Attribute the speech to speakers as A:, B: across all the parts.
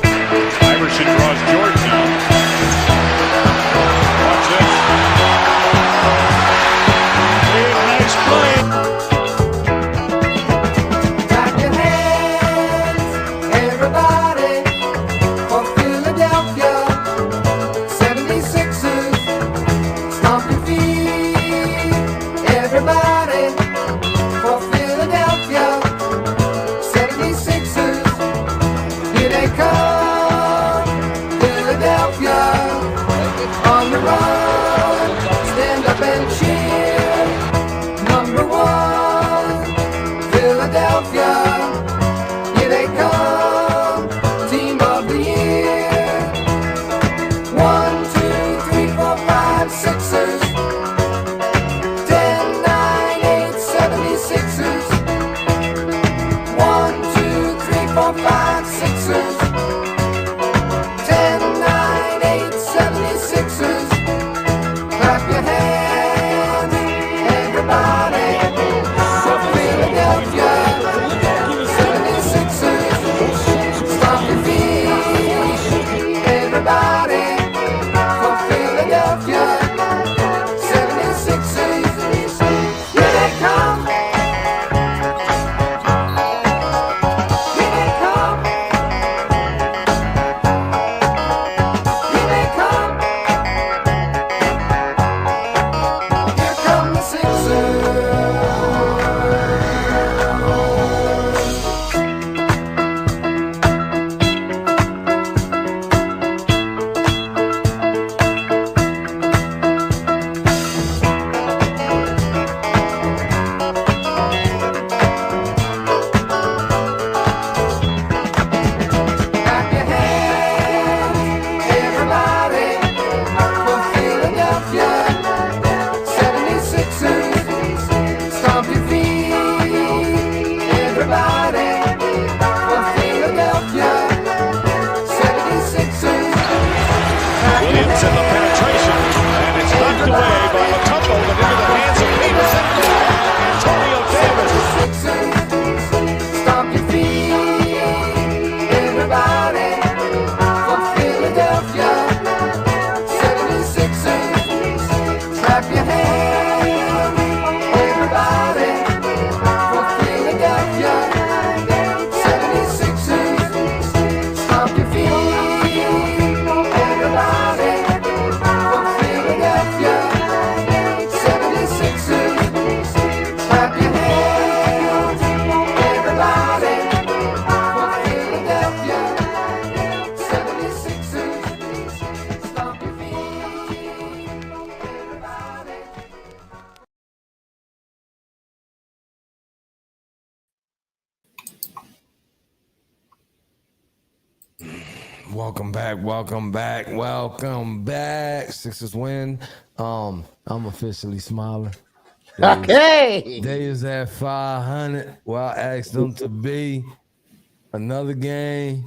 A: Iverson draws Jordan now. Watch this. Big, nice play.
B: Clap your hands, everybody, for Philadelphia 76ers. Stomp your feet, everybody, for Philadelphia 76ers. Here they come, Philadelphia, on the run. Stand up and cheer. Number one, Philadelphia, here they come, team of the year. 1, 2, 3, 4, 5, Sixers. 10, 9, 8, 76ers. 1, 2, 3, 4, 5, Sixers. 10, 9, 8, 76ers. Clap your hands, everybody, for Philadelphia 76ers. Stomp your feet, everybody, for Philadelphia 76ers. Here they come. Here they come. Here they come. Here come the Sixers. Clap your hands, everybody, for Philadelphia 76ers. Stomp your feet, everybody, for Philadelphia 76ers. Clap your
A: Williams in the penetration, and it's knocked away by Matumbo, but into the hands of Peterson. Antonio Davis.
B: Sixers. Stomp your feet, everybody, for Philadelphia 76ers. Clap your hands, everybody, for Philadelphia 76ers. Stomp your feet, everybody, for Philadelphia 76ers. Clap your hands, everybody, for Philadelphia 76ers. Stomp your feet, everybody.
C: Welcome back. Sixers win. I'm officially smiling.
D: Okay.
C: They is at 500. Well, I asked them to be another game.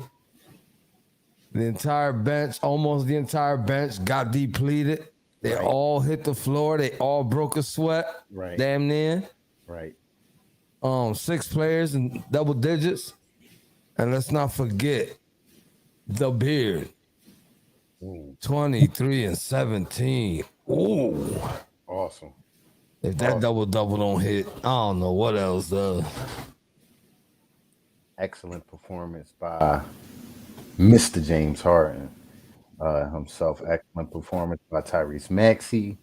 C: Almost the entire bench got depleted. They
D: Right.
C: all hit the floor. They all broke a sweat.
D: Right.
C: Damn near.
D: Right.
C: 6 players in double digits. And let's not forget the beard. 23 and 17. Ooh.
D: Awesome.
C: If that double-double don't hit, I don't know what else does.
D: Excellent performance by Mr. James Harden himself. Excellent performance by Tyrese Maxey.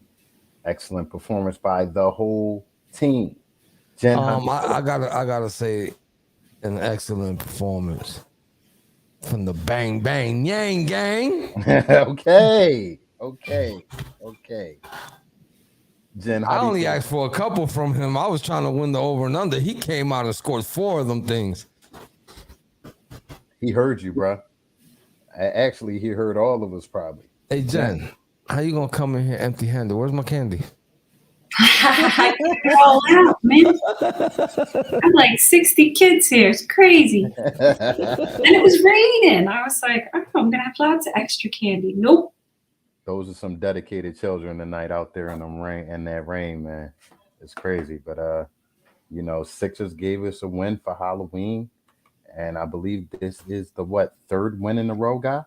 D: Excellent performance by the whole team. Jen,
C: I gotta say, an excellent performance from the Bang Bang Yang Gang.
D: okay. Jen,
C: I only asked for a couple from him. I was trying to win the over and under. He came out and scored 4 of them things.
D: He heard you, bro. Actually, he heard all of us probably.
C: Hey, Jen, how you gonna come in here empty-handed? Where's my candy?
E: I get it all out, man. I'm like 60 kids here. It's crazy. And it was raining. I was like, oh, I'm gonna have lots of extra candy. Nope.
D: Those are some dedicated children tonight out there in that rain, man. It's crazy. But Sixers gave us a win for Halloween. and I believe this is the third win in a row, guys.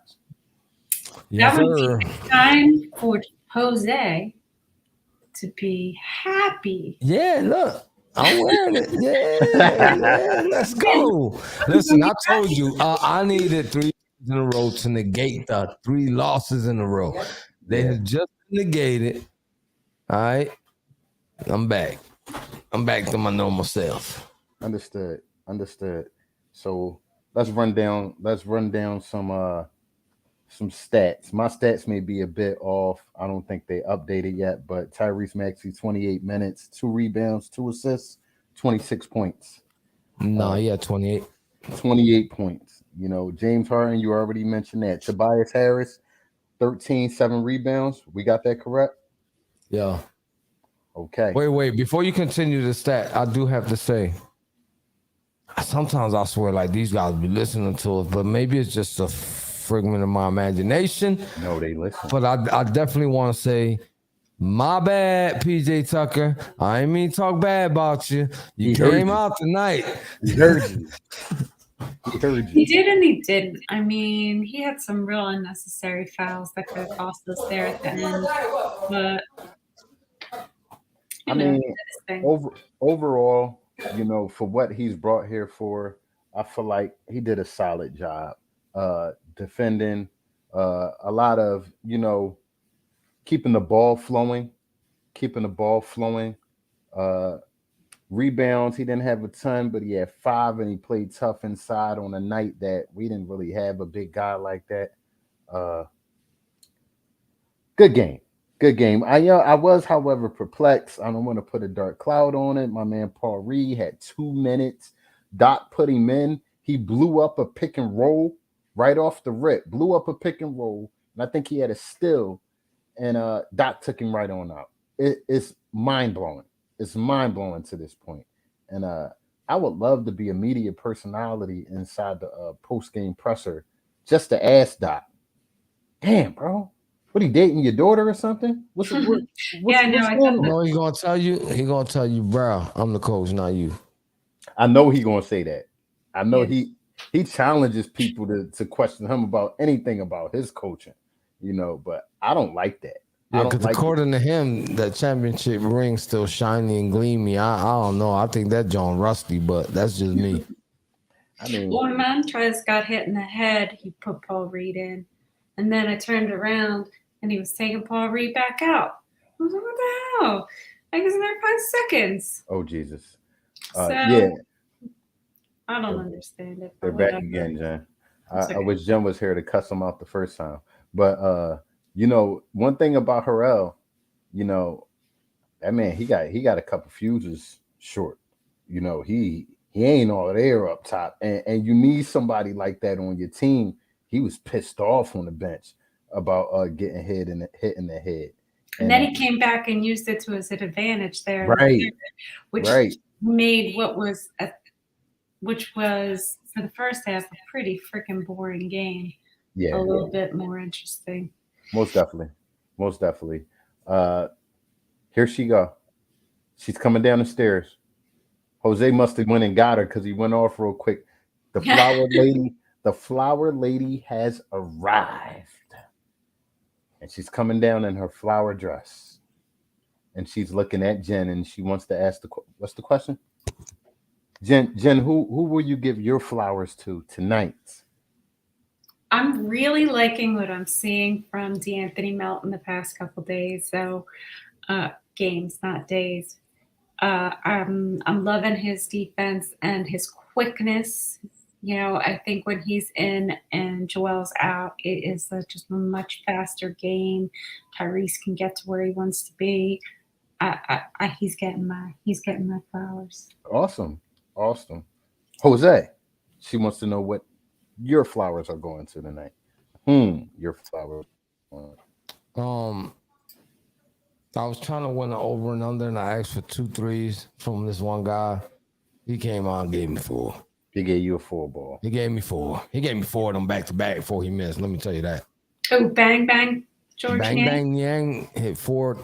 C: Yes,
E: That would
C: sir.
E: be time for Jose to be happy.
C: Yeah, look. I'm wearing it. Yeah, let's go. Listen, I told you I needed 3 in a row to negate the 3 losses in a row. They
D: Yeah.
C: had just negated. All right. I'm back. I'm back to my normal self.
D: Understood. So let's run down some stats. My stats may be a bit off. I don't think they updated yet, but Tyrese Maxey, 28 minutes, 2 rebounds, 2 assists, 26 points.
C: No, yeah, 28.
D: 28 points. You know, James Harden, you already mentioned that. Tobias Harris, 13, 7 rebounds. We got that correct?
C: Yeah.
D: Okay.
C: Wait. Before you continue the stat, I do have to say, sometimes I swear like these guys be listening to us, but maybe it's just a figment of my imagination.
D: No, they listen.
C: But I definitely want to say, my bad, PJ Tucker. I ain't mean to talk bad about you. You
D: He heard
C: came
D: you.
C: out tonight.
D: He heard you. He heard
E: He
D: you.
E: did and he didn't. I mean, he had some real unnecessary fouls that could have cost us there at the end. But
D: I mean,
E: this thing.
D: overall, you know, for what he's brought here for, I feel like he did a solid job defending, a lot of, you know, keeping the ball flowing. Rebounds, he didn't have a ton, but he had 5, and he played tough inside on a night that we didn't really have a big guy like that. Good game. I was, however, perplexed. I don't want to put a dark cloud on it. My man Paul Reed had 2 minutes. Doc put him in. He blew up a pick and roll right off the rip. And I think he had a steal, and Doc took him right on out. It's mind blowing. It's mind blowing to this point. And I would love to be a media personality inside the post game presser just to ask Doc, "Damn, bro, what he dating your daughter or something?" What's
E: Yeah, no,
D: what's
E: I
D: going
E: thought
D: on?
C: No, he gonna tell you. He gonna tell you, bro. I'm the coach, not you.
D: I know he gonna say that. I know
E: Yeah.
D: he challenges people to question him about anything about his coaching, you know. But I don't like that. I
C: Yeah,
D: don't
C: because
D: like it.
C: according to him, that championship ring's still shiny and gleamy. I don't know. I think that John rusty, but that's just me.
D: I mean,
E: When Montrez got hit in the head, he put Paul Reed in. And then I turned around and he was taking Paul Reed back out. I was like, what the hell? I was in there 5 seconds.
D: oh Jesus.
E: So
D: Yeah,
E: I don't understand it.
D: they're
E: but
D: back
E: whatever.
D: again, Jen.
E: It's
D: I
E: okay.
D: wish Jen was here to cuss him out the first time. But you know, one thing about Harrell, you know, that man, he got a couple fuses short. You know, he ain't all there up top. And you need somebody like that on your team. He was pissed off on the bench about getting hit in the head.
E: And then he came back and used it to his advantage there, in the
D: Right.
E: third, which
D: Right.
E: made which was for the first half a pretty freaking boring game
D: Yeah.
E: a little bit more interesting.
D: Most definitely. Here she go. She's coming down the stairs. Jose must have went and got her because he went off real quick. The flower lady has arrived. And she's coming down in her flower dress. And she's looking at Jen, and she wants to ask what's the question? Jen, who will you give your flowers to tonight?
E: I'm really liking what I'm seeing from D'Anthony Melton the past couple days. So games, not days. I'm loving his defense and his quickness. You know, I think when he's in and Joel's out, it is just a much faster game. Tyrese can get to where he wants to be. He's getting my flowers.
D: Awesome. Jose, she wants to know what your flowers are going to tonight. Your flowers.
C: I was trying to win an over and under, and I asked for 2 threes from this one guy. He came out and gave me 4.
D: He gave you a 4 ball.
C: He gave me 4. He gave me 4 of them back to back before he missed. Let me tell you that.
E: Oh, bang bang, George
C: Bang
E: Yang.
C: bang Yang hit 4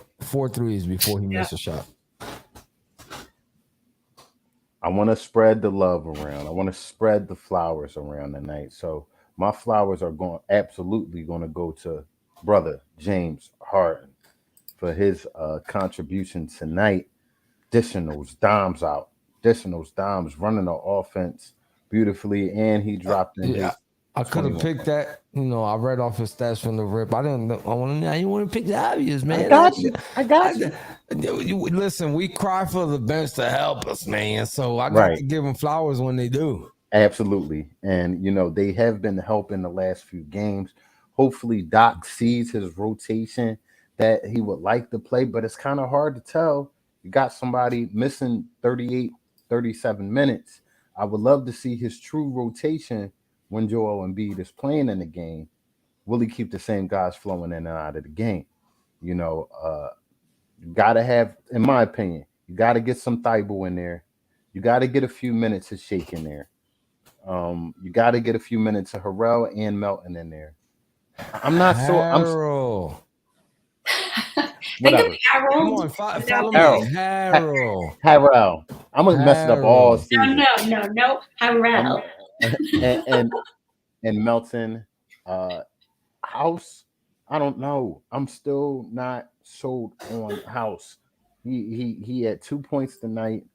C: threes before he missed a shot.
D: I want to spread the love around. I want to spread the flowers around tonight. So my flowers are absolutely going to go to brother James Harden for his contribution tonight, dishing those dimes out, dishing those dimes, running the offense beautifully, and he dropped in
C: Yeah,
D: his
C: I could have
D: 21.
C: picked that. You know, I read off his stats from the rip. I didn't. I want to. You want to pick the obvious, man.
D: I got you.
C: Listen, we cry for the bench to help us, man. So I got
D: Right.
C: to give them flowers when they do.
D: Absolutely. And, they have been helping the last few games. Hopefully, Doc sees his rotation that he would like to play, but it's kind of hard to tell. You got somebody missing 38, 37 minutes. I would love to see his true rotation when Joel Embiid is playing in the game. Will he keep the same guys flowing in and out of the game? You got to have, in my opinion, you got to get some Thibault in there. You got to get a few minutes of Shake in there. You got to get a few minutes of Harrell and Melton in there. I'm not so.
C: Harold.
E: They
D: Whatever.
E: could
C: Come
E: Harold.
C: on, follow
D: Harold.
C: me. Harold.
D: Harrell. I'm gonna mess it up all
C: Harold.
D: season.
E: No. Harold.
D: And Melton, House. I don't know. I'm still not sold on House. He had 2 points tonight,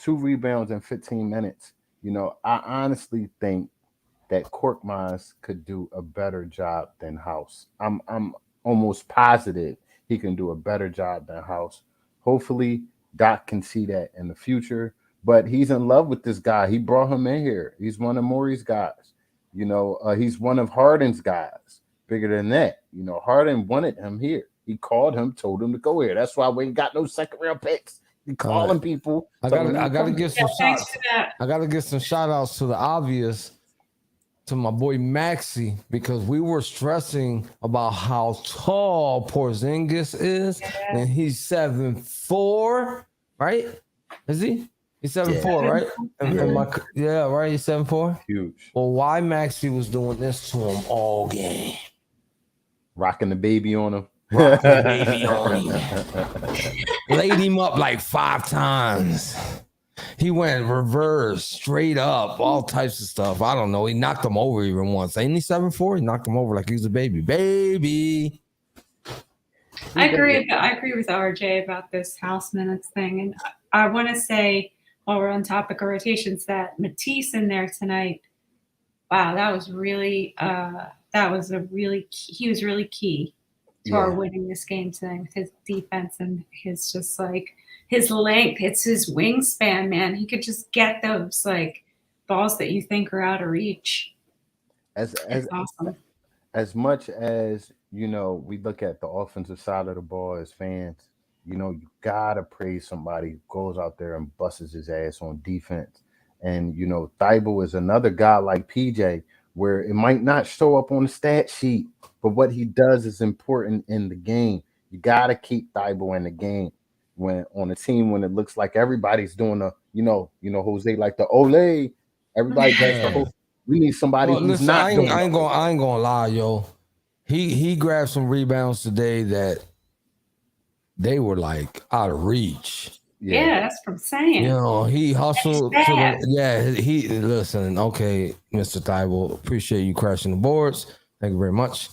D: 2 rebounds in 15 minutes. I honestly think that Korkmaz could do a better job than House. I'm almost positive he can do a better job than House. Hopefully, Doc can see that in the future. But he's in love with this guy. He brought him in here. He's one of Maury's guys. He's one of Harden's guys. Bigger than that. Harden wanted him here. He called him, told him to go here. That's why we ain't got no second round picks. He calling people.
C: I gotta give some
E: Thanks
C: shots.
E: for that.
C: I gotta give some shout outs to the obvious, to my boy Maxi, because we were stressing about how tall Porzingis is, and he's 7'4", right? Is he? He's 7'4", right? Right. He's 7'4".
D: Huge.
C: Well, why Maxi was doing this to him all game?
D: Rocking the baby on him.
C: Baby on him. Laid him up like 5 times. He went reverse, straight up, all types of stuff. I don't know. He knocked him over even once. Ain't he 7'4"? He knocked him over like he was a baby. Baby.
E: I agree with RJ about this house minutes thing. And I want to say, while we're on topic of rotations, that Matisse in there tonight, wow, that was really he was really key to our winning this game tonight with his defense and his just like his length. It's his wingspan, man. He could just get those like balls that you think are out of reach.
D: As
E: Awesome.
D: as much as we look at the offensive side of the ball as fans, you gotta praise somebody who goes out there and busts his ass on defense. And Thibault is another guy like PJ, where it might not show up on the stat sheet, but what he does is important in the game. You gotta keep Thibault in the game when on a team when it looks like everybody's doing Jose like the Ole. Everybody does the whole. We need somebody
C: Well,
D: who's
C: listen,
D: not
C: I
D: doing
C: ain't gonna lie, yo. He grabbed some rebounds today that they were like out of reach.
E: Yeah, that's what I'm saying.
C: He hustled. He listen. Okay, Mr. Thibault, appreciate you crashing the boards. Thank you very much.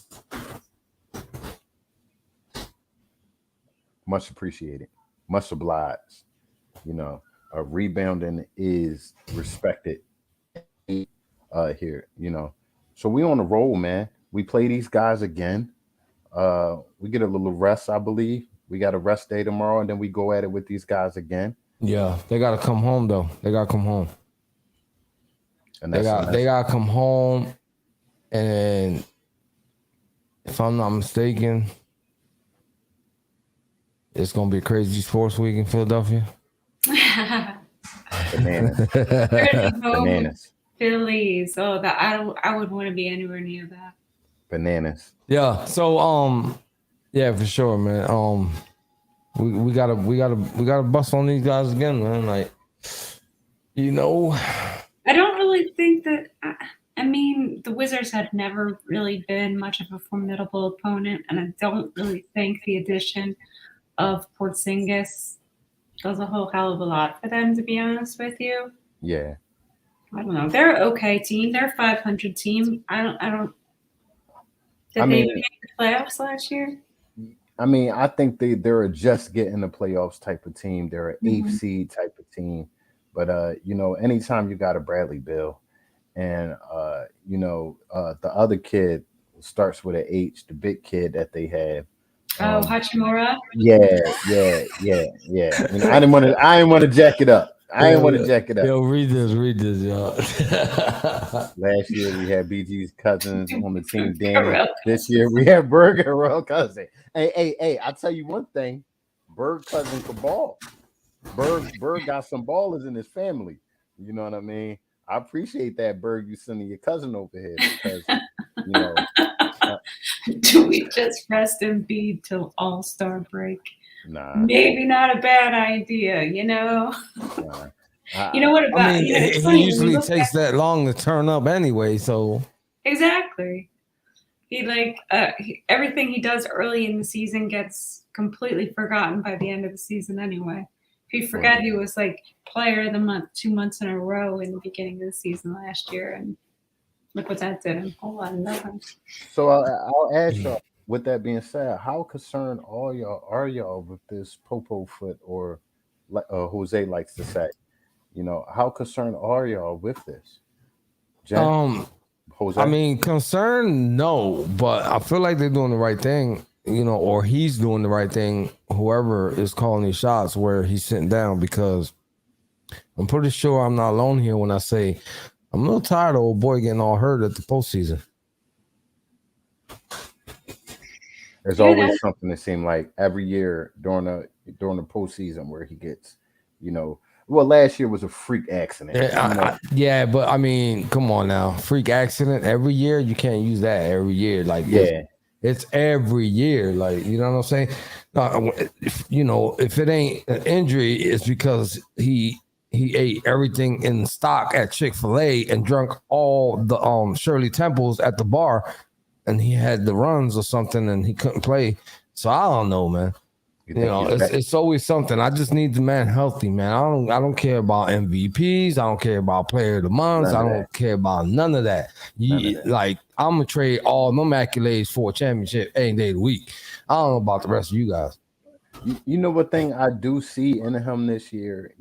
D: Much appreciated, much obliged. Rebounding is respected here. So we on the roll, man. We play these guys again. We get a little rest, I believe. We got a rest day tomorrow, and then we go at it with these guys again.
C: Yeah, they gotta come home though. They gotta come home.
D: And
C: They gotta come home, and if I'm not mistaken, it's gonna be a crazy sports week in Philadelphia.
D: Bananas. Bananas.
E: Phillies. Oh, that I would want to be anywhere near that.
D: Bananas.
C: Yeah. So yeah, for sure, man. We gotta bust on these guys again, man. Like,
E: I don't really think that. I mean, the Wizards had never really been much of a formidable opponent, and I don't really think the addition of Porzingis Does a whole hell of a lot for them, to be honest with you.
D: Yeah.
E: I don't know. They're an okay team. They're a 500 team. I don't. Did
D: I
E: they
D: mean,
E: make the playoffs last year?
D: I think they're a just getting the playoffs type of team. They're an eighth seed type of team. But anytime you got a Bradley Bill and the other kid starts with an H, the big kid that they have.
E: Oh, Hachimura.
D: Yeah. I didn't want to jack it up. I didn't want to jack it up.
C: Yo, read this, y'all.
D: Last year we had BG's cousins on the team. Danny.
E: Royal
D: This year we had Berg and Royal cousin. Hey! I tell you one thing, Berg cousin can ball. Berg got some ballers in his family. You know what I mean? I appreciate that, Berg. You sending your cousin over here because
E: Do we just rest Embiid till All-Star break?
D: Nah.
E: Maybe not a bad idea, you know.
D: Nah.
E: You know what about?
C: I mean,
E: it's
C: it
E: funny when you
C: usually
E: look
C: takes that long to turn up anyway. So
E: exactly. He everything he does early in the season gets completely forgotten by the end of the season anyway. If you forget he was like player of the month 2 months in a row in the beginning of the season last year, and look what that did him. Whole lot of nothing.
D: So I'll ask y'all. With that being said, how concerned are y'all with this Popo foot, or Jose likes to say? How concerned are y'all with this? Jen? Jose?
C: I mean, concerned, no, but I feel like they're doing the right thing, or he's doing the right thing, whoever is calling these shots, where he's sitting down, because I'm pretty sure I'm not alone here when I say I'm a little tired of old boy getting all hurt at the postseason.
D: There's always something that seems like every year during the postseason where he gets, well, last year was a freak accident.
C: Yeah, but I mean, come on now, freak accident every year. You can't use that every year. Like, it's every year. Like, you know what I'm saying? If it ain't an injury, it's because he ate everything in stock at Chick-fil-A and drunk all the Shirley Temples at the bar, and he had the runs or something, and he couldn't play. So I don't know, man. It's always something. I just need the man healthy, man. I don't care about MVPs. I don't care about player of the month. I don't care about none of that. Like, I'm gonna trade all them accolades for a championship any day of the week. I don't know about the rest of you guys.
D: You know what thing I do see in him this year?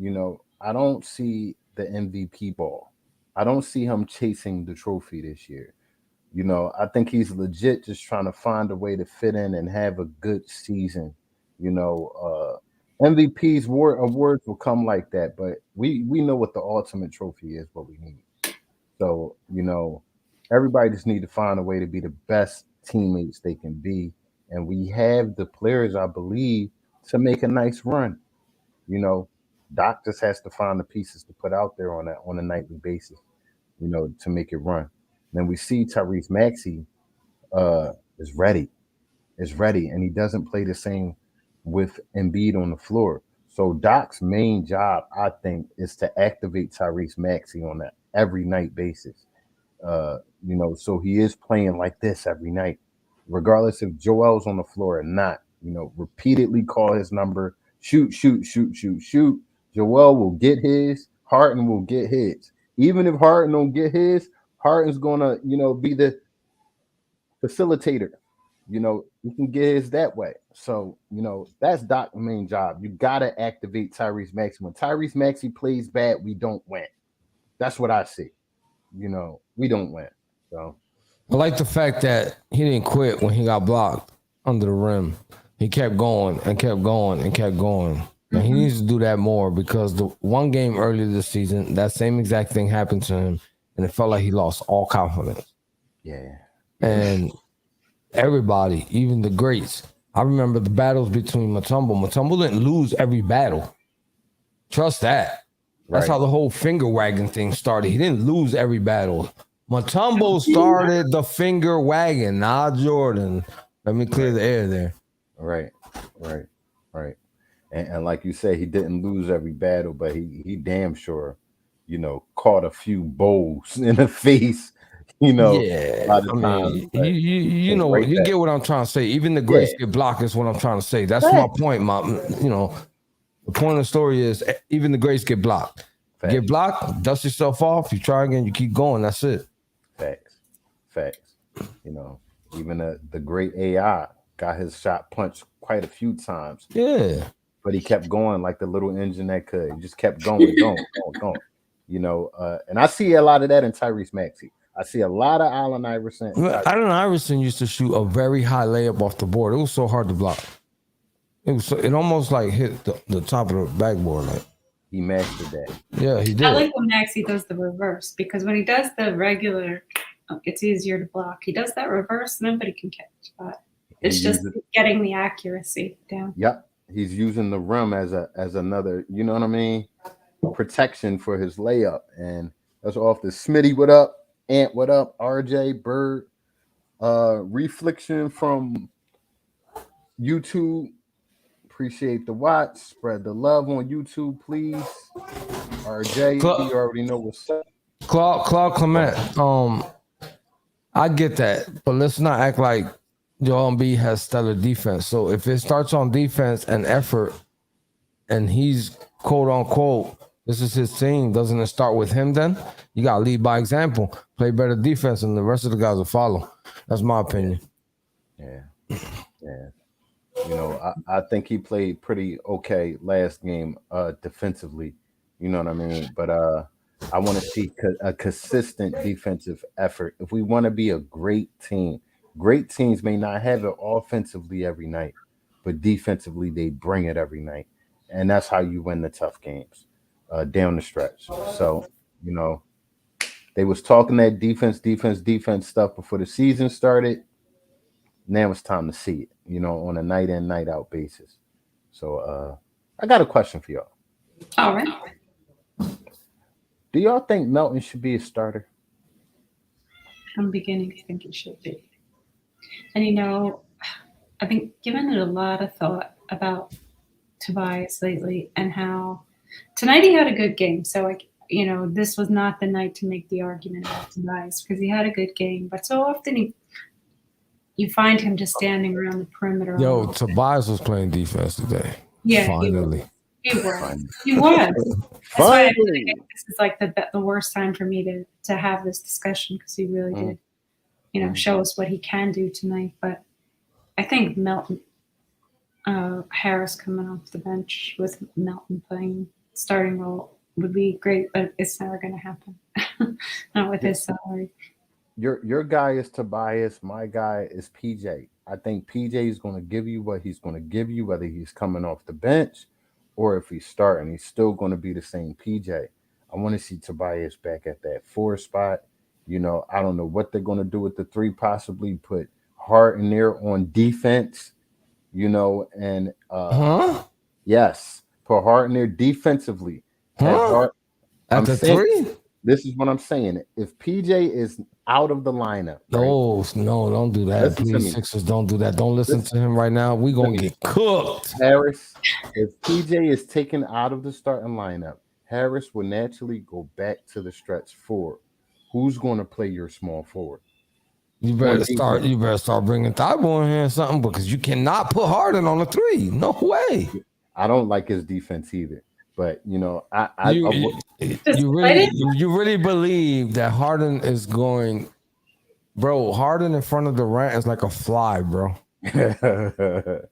D: I don't see the MVP ball. I don't see him chasing the trophy this year. I think he's legit just trying to find a way to fit in and have a good season. MVP's awards will come like that, but we know what the ultimate trophy is, what we need. So, everybody just need to find a way to be the best teammates they can be. And we have the players, I believe, to make a nice run. Doc just has to find the pieces to put out there on a nightly basis, to make it run. Then we see Tyrese Maxey is ready, and he doesn't play the same with Embiid on the floor. So Doc's main job, I think, is to activate Tyrese Maxey on an every night basis. So he is playing like this every night, regardless if Joel's on the floor or not. Repeatedly call his number, shoot. Joel will get his, Harden will get his. Even if Harden don't get his, Harden's gonna, be the facilitator. You can get his that way. So, that's Doc's main job. You gotta activate Tyrese Maxey. When Tyrese Maxey plays bad, we don't win. That's what I see. We don't win. So
C: I like the fact that he didn't quit when he got blocked under the rim. He kept going and kept going and kept going. And he needs to do that more, because the one game earlier this season, that same exact thing happened to him, and it felt like he lost all confidence.
D: Yeah.
C: And everybody, even the greats. I remember the battles between Mutombo. Mutombo didn't lose every battle. Trust that. That's how the whole finger wagging thing started. He didn't lose every battle. Mutombo started the finger wagging, not Jordan. Let me clear the air there.
D: Right. And like you said, he didn't lose every battle, but he damn sure, caught a few bowls in the face.
C: Yeah,
D: by the time,
C: you get what I'm trying to say. Even the greats get blocked is what I'm trying to say. That's my point, The point of the story is even the greats get blocked.
D: Facts.
C: Get blocked, dust yourself off. You try again. You keep going. That's it.
D: Facts. You know, even the great AI got his shot punched quite a few times,
C: Yeah.
D: but he kept going like the little engine that could. He just kept going. You know, and I see a lot of that in Tyrese Maxey. I see a lot of Allen Iverson.
C: Allen Iverson used to shoot a very high layup off the board. It was so hard to block. It almost like hit the top of the backboard. Like
D: He mastered that.
C: yeah, he did.
E: I like when Maxie does the reverse because when he does the regular, it's easier to block. He does that reverse, nobody can catch. But it's
D: He
E: just
D: uses-
E: getting the accuracy down.
D: Yep, he's using the rim as another. You know what I mean? Protection for his layup, and that's off the Smitty. What up? Ant, what up? RJ Bird, reflection from YouTube. Appreciate the watch. Spread the love on YouTube, please. RJ, you already know what's up.
C: Claude Clement. I get that, but let's not act like Joel Embiid has stellar defense. So if it starts on defense and effort, and he's quote unquote, this is his team, doesn't it start with him then? You got to lead by example. Play better defense, and the rest of the guys will follow. That's my opinion.
D: Yeah. You know, I think he played pretty okay last game defensively. You know what I mean? But I want to see a consistent defensive effort. If we want to be a great team, great teams may not have it offensively every night, but defensively they bring it every night. And that's how you win the tough games down the stretch. So, you know, they was talking that defense stuff before the season started. Now it's time to see it, you know, on a night in, night out basis. So I got a question for y'all.
E: All right.
D: Do y'all think Melton should be a starter?
E: I'm beginning to think it should be. And you know, I've been giving it a lot of thought about Tobias lately and how tonight he had a good game. So you know, this was not the night to make the argument about Tobias because he had a good game. But so often you find him just standing around the perimeter.
C: Yo, Tobias was playing defense today.
E: Yeah,
C: Finally.
E: He was. That's why I really think this is like the worst time for me to have this discussion because he really did, you know, show us what he can do tonight. But I think Melton, Harris coming off the bench with Melton playing starting role would be great, but it's never going to happen. Not with his salary.
D: Your guy is Tobias. My guy is PJ. I think PJ is going to give you what he's going to give you, whether he's coming off the bench or if he's starting. He's still going to be the same PJ. I want to see Tobias back at that 4 spot. You know, I don't know what they're going to do with the 3, possibly put Hart in there on defense, you know, and yes, put Hart in there defensively. Hart,
C: At the 3?
D: This is what I'm saying. If PJ is out of the lineup,
C: No, don't do that.
D: Listen to me.
C: Please, Sixers, don't do that. Don't listen to him right now. We're going to get cooked.
D: Harris, if PJ is taken out of the starting lineup, Harris will naturally go back to the stretch forward. Who's going to play your small forward?
C: You better start bringing Thibault in here or something because you cannot put Harden on the 3. No way.
D: I don't like his defense either. But you know,
C: you really believe that Harden is going, bro? Harden in front of Durant is like a fly, bro.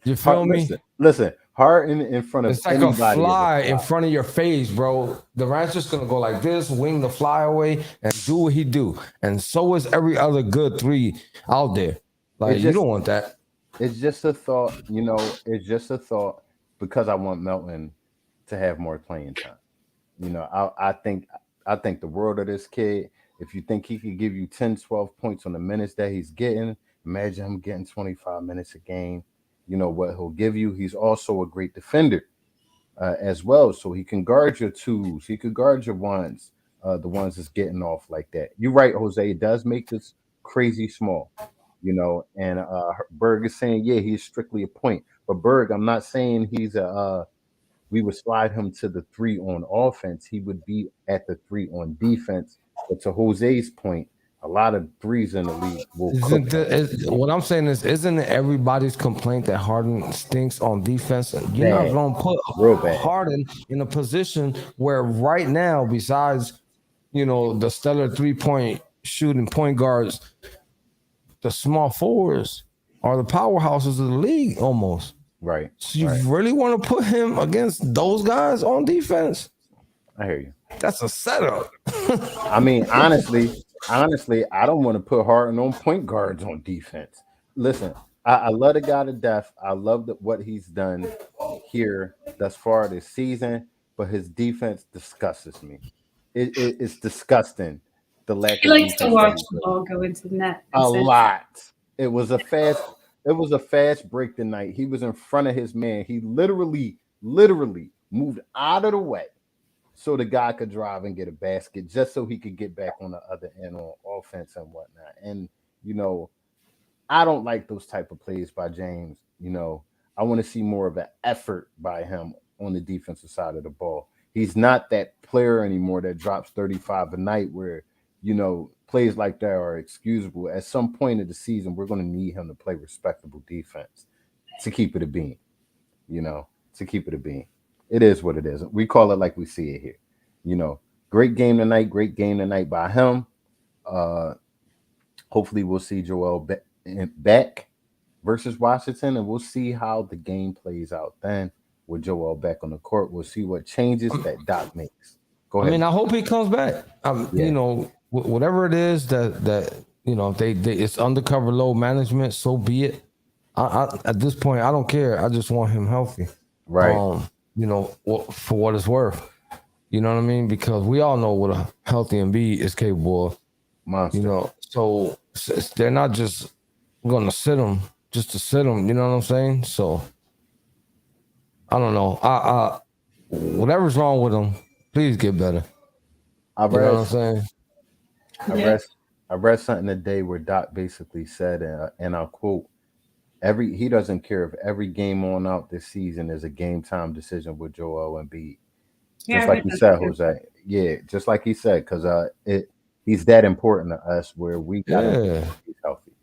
C: You feel me?
D: Listen, Harden in front of
C: it's like a fly in front of your face, bro. Durant's just gonna go like this, wing the fly away, and do what he do. And so is every other good 3 out there. Like you don't want that.
D: It's just a thought, you know. It's just a thought because I want Melton to have more playing time. You know, I think the world of this kid. If you think he could give you 10, 12 points on the minutes that he's getting, imagine him getting 25 minutes a game. You know what he'll give you. He's also a great defender as well. So he can guard your 2s. He could guard your 1s, the ones that's getting off like that. You're right, Jose. It does make this crazy small, you know. And Berg is saying, yeah, he's strictly a point. But Berg, I'm not saying he's we would slide him to the 3 on offense. He would be at the 3 on defense. But to Jose's point, A lot of threes in the league will cook.
C: What I'm saying is, isn't it everybody's complaint that Harden stinks on defense? You're not
D: Bad.
C: going to put
D: Real bad.
C: Harden in a position where right now, besides the stellar 3-point shooting point guards, the small forwards are the powerhouses of the league almost.
D: Right.
C: So you
D: right.
C: really want to put him against those guys on defense?
D: I hear you.
C: That's a setup.
D: I mean, honestly, I don't want to put Harden on point guards on defense. Listen, I love the guy to death. I love what he's done here thus far this season, but his defense disgusts me. It's disgusting. The lack
E: He
D: of
E: likes to
D: defense
E: watch
D: that he
E: the
D: plays.
E: ball go into the net.
D: A lot. It was a fast break tonight. He was in front of his man. He literally moved out of the way so the guy could drive and get a basket just so he could get back on the other end on offense and whatnot. And I don't like those type of plays by James. I want to see more of an effort by him on the defensive side of the ball. He's not that player anymore that drops 35 a night where plays like that are excusable. At some point of the season, we're going to need him to play respectable defense to keep it a beam, to keep it a beam. It is what it is. We call it like we see it here. Great game tonight by him. Hopefully we'll see Joel back versus Washington, and we'll see how the game plays out then with Joel back on the court. We'll see what changes that Doc makes. Go ahead.
C: I mean, I hope he comes back. Whatever it is that it's undercover load management, so be it. I at this point, I don't care. I just want him healthy.
D: Right.
C: For what it's worth. You know what I mean? Because we all know what a healthy Embiid is capable of.
D: Monster.
C: So they're not just going to sit him just to sit him. You know what I'm saying? So I don't know. Whatever's wrong with him, please get better. You know what I'm saying?
D: I read something today where Doc basically said, and I'll quote, he doesn't care if every game on out this season is a game time decision with Joel Embiid. Just like he said, Jose. Yeah, just like he said, because he's that important to us where we got to be healthy.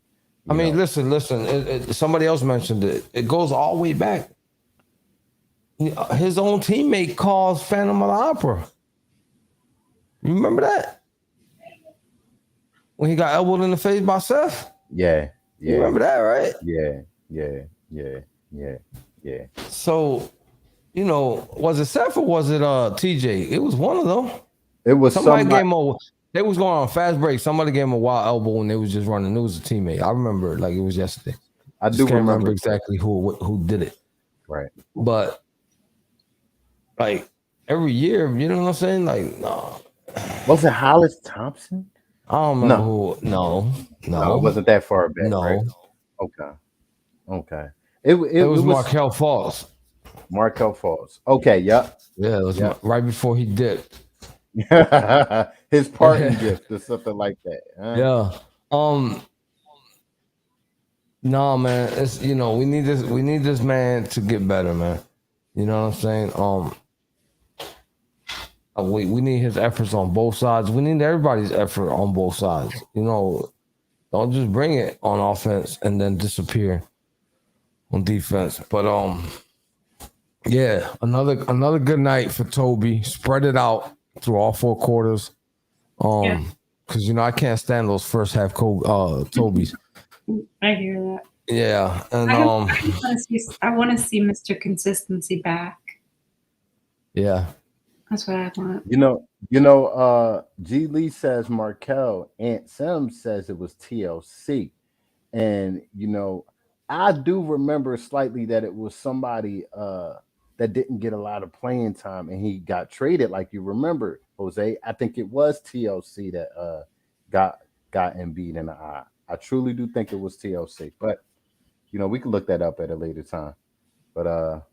C: I mean, listen. Somebody else mentioned it. It goes all the way back. His own teammate calls Phantom of the Opera. You remember that? When he got elbowed in the face by Seth?
D: Yeah.
C: You remember that, right?
D: Yeah.
C: So, was it Seth or was it TJ? It was one of them.
D: It was somebody.
C: They was going on a fast break. Somebody gave him a wild elbow and they was just running. It was a teammate. I remember it like it was yesterday.
D: I do remember
C: exactly who did it.
D: Right.
C: But like every year, you know what I'm saying? Like, no.
D: Was it Hollis Thompson?
C: I don't remember who. No,
D: it wasn't that far back.
C: No.
D: Right? Okay. It
C: was Markelle Fultz.
D: Markelle Fultz. Okay. Yep.
C: Yeah, it was right before he dipped.
D: His parting gift or something like that. Huh?
C: Yeah. No, man. It's we need this man to get better, man. You know what I'm saying? We need his efforts on both sides. We need everybody's effort on both sides. Don't just bring it on offense and then disappear on defense. But another good night for Toby. Spread it out through all 4 quarters. Because I can't stand those first half Tobys.
E: I hear that.
C: Yeah, and
E: I want to see Mr. Consistency back.
C: Yeah.
E: That's what I want.
D: G Lee says Markelle. Aunt Sims says it was TLC. And, I do remember slightly that it was somebody that didn't get a lot of playing time and he got traded. Like you remember, Jose, I think it was TLC that got Embiid in the eye. I truly do think it was TLC. But, we can look that up at a later time. But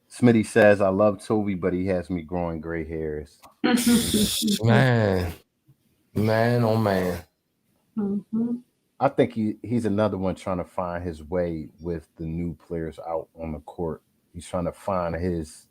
D: Smitty says, I love Toby, but he has me growing gray hairs.
C: Man, oh man.
E: Mm-hmm.
D: I think he's another one trying to find his way with the new players out on the court. He's trying to find his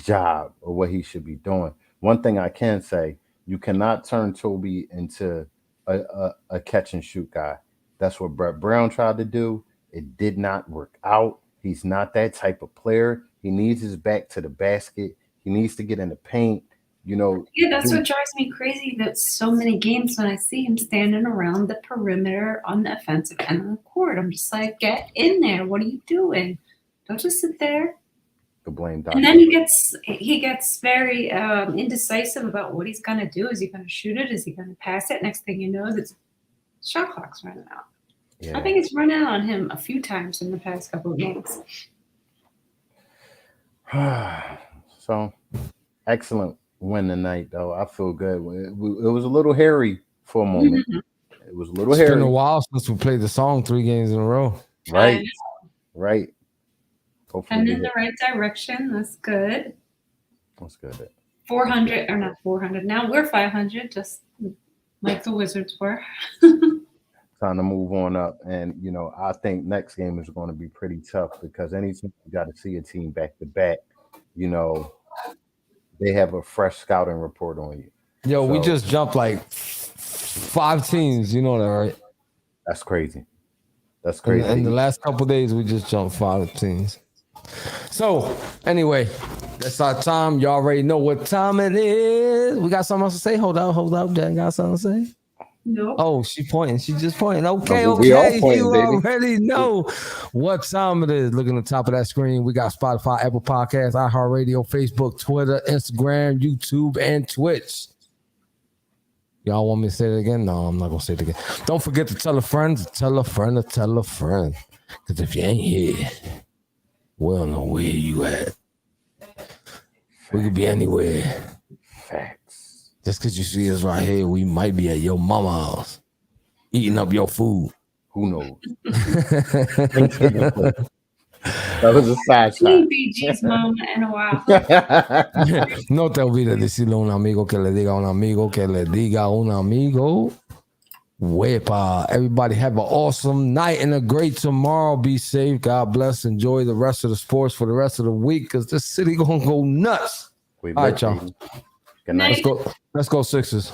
D: job or what he should be doing. One thing I can say, You cannot turn Toby into a catch and shoot guy. That's what Brett Brown tried to do. It did not work out. He's not that type of player. He needs his back to the basket. He needs to get in the paint. You know,
E: Yeah, that's what drives me crazy. That so many games when I see him standing around the perimeter on the offensive end of the court, I'm just like, get in there. What are you doing? Don't just sit there.
D: to blame Doc.
E: And then he gets very indecisive about what he's gonna do. Is he gonna shoot it? Is he gonna pass it? Next thing you know, the shot clock's running out.
D: Yeah.
E: I think it's run out on him a few times in the past couple of games.
D: So excellent win tonight, though. I feel good. It was a little hairy for a moment. It was a little
C: It's been
D: hairy.
C: a while since we played the song 3 games in a row.
D: Right. Right. Hopefully
E: And
D: we
E: in the
D: hit-
E: right direction. That's good.
D: that's good.
E: 400 or not 400. Now we're 500, just like the Wizards were.
D: Time to move on up. And, you know, I think next game is going to be pretty tough because anytime you got to see a team back to back, you know, they have a fresh scouting report on you.
C: Yo, we
D: So-
C: just jumped like 5 teams. You know that, right?
D: That's crazy. That's
C: In,
D: crazy.
C: in the last couple days, we just jumped 5 teams. So, anyway, that's our time. You already know what time it is. We got something else to say? Hold up. Jen got something to say?
E: Nope.
C: Oh, she pointing. She just pointing. Okay,
D: No, we all
C: okay.
D: pointing,
C: You
D: baby.
C: already know what time it is. Look at the top of that screen. We got Spotify, Apple Podcasts, iHeartRadio, Facebook, Twitter, Instagram, YouTube, and Twitch. Y'all want me to say it again? No, I'm not going to say it again. Don't forget to tell a friend, to tell a friend, to tell a friend. Because if you ain't here, we don't know where you at. We could be anywhere.
D: Facts.
C: Just because you see us right here, we might be at your mama's house, eating up your food.
D: Who knows? That was a side shot.
E: BG's moment in a while.
C: No te olvides decirle a un amigo que le diga a un amigo que le diga a un amigo. Wepa. Everybody have an awesome night and a great tomorrow. Be safe. God bless. Enjoy the rest of the sports for the rest of the week because this city gonna go nuts.
D: We
C: All right,
D: lit,
C: y'all.
D: baby. Good night.
C: Let's go. Let's go Sixers.